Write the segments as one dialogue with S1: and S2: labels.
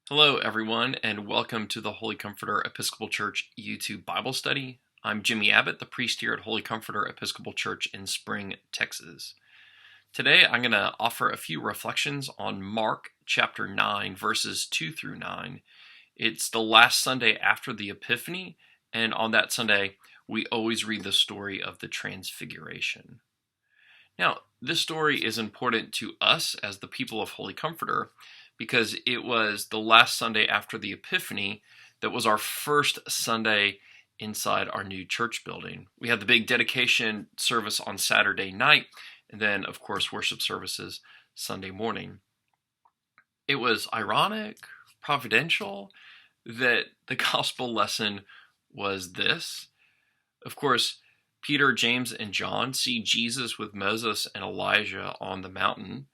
S1: Hello, everyone, and welcome to the Holy Comforter Episcopal Church YouTube Bible Study. I'm Jimmy Abbott, the priest here at Holy Comforter Episcopal Church in Spring, Texas. Today, I'm going to offer a few reflections on Mark chapter 9, verses 2 through 9. It's the last Sunday after the Epiphany, and on that Sunday, we always read the story of the Transfiguration. Now, this story is important to us as the people of Holy Comforter because it was the last Sunday after the Epiphany that was our first Sunday inside our new church building. We had the big dedication service on Saturday night, and then, of course, worship services Sunday morning. It was ironic, providential, that the gospel lesson was this. Of course, Peter, James, and John see Jesus with Moses and Elijah on the mountain,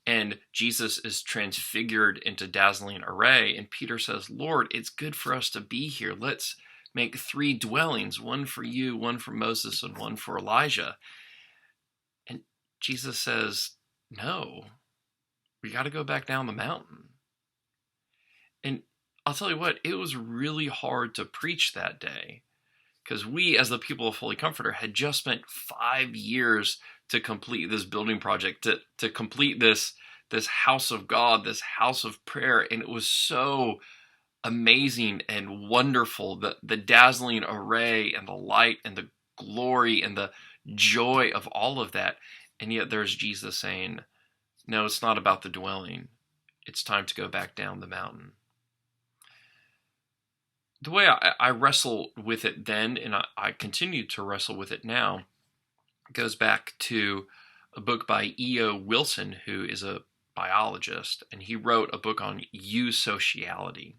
S1: and Jesus is transfigured into dazzling array, and Peter says, "Lord, it's good for us to be here. Let's make 3 dwellings, one for you, one for Moses, and one for Elijah." And Jesus says, "No, we got to go back down the mountain." And I'll tell you what, it was really hard to preach that day, because we, as the people of Holy Comforter, had just spent 5 years to complete this building project, to complete this house of God, this house of prayer, and it was so amazing and wonderful, the dazzling array and the light and the glory and the joy of all of that. And yet there's Jesus saying, no, it's not about the dwelling. It's time to go back down the mountain. The way I wrestle with it then, and I continue to wrestle with it now, goes back to a book by E.O. Wilson, who is a biologist, and he wrote a book on eusociality.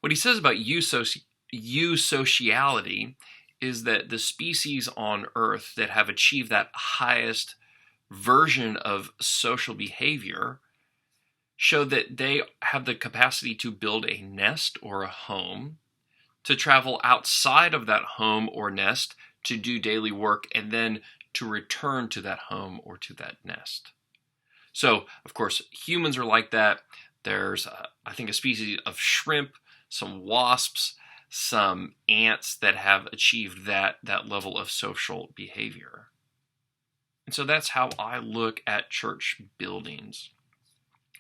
S1: What he says about eusociality is that the species on Earth that have achieved that highest version of social behavior show that they have the capacity to build a nest or a home, to travel outside of that home or nest to do daily work, and then to return to that home or to that nest. So, of course, humans are like that. There's, I think, a species of shrimp, some wasps, some ants that have achieved that level of social behavior. And so that's how I look at church buildings,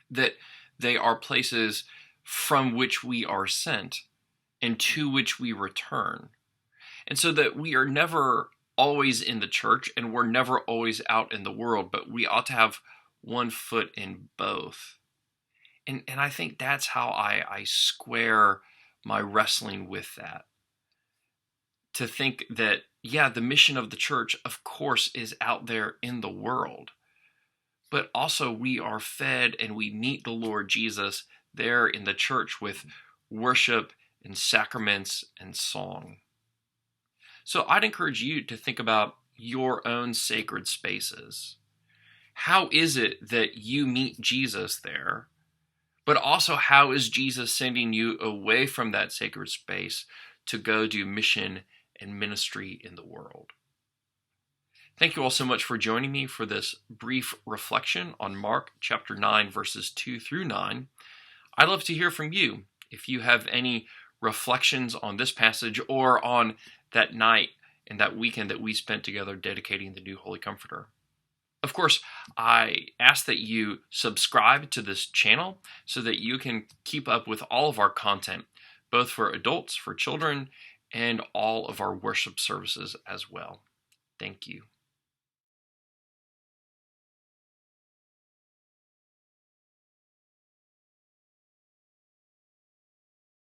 S1: that they are places from which we are sent and to which we return. And so that we are never always in the church and we're never always out in the world, but we ought to have one foot in both. And I think that's how I square my wrestling with that. To think that, yeah, the mission of the church, of course, is out there in the world. But also we are fed and we meet the Lord Jesus there in the church with worship and sacraments and song. So I'd encourage you to think about your own sacred spaces. How is it that you meet Jesus there? But also, how is Jesus sending you away from that sacred space to go do mission and ministry in the world? Thank you all so much for joining me for this brief reflection on Mark chapter 9, verses 2 through 9. I'd love to hear from you if you have any reflections on this passage or on that night and that weekend that we spent together dedicating the new Holy Comforter. Of course, I ask that you subscribe to this channel so that you can keep up with all of our content, both for adults, for children, and all of our worship services as well. Thank you.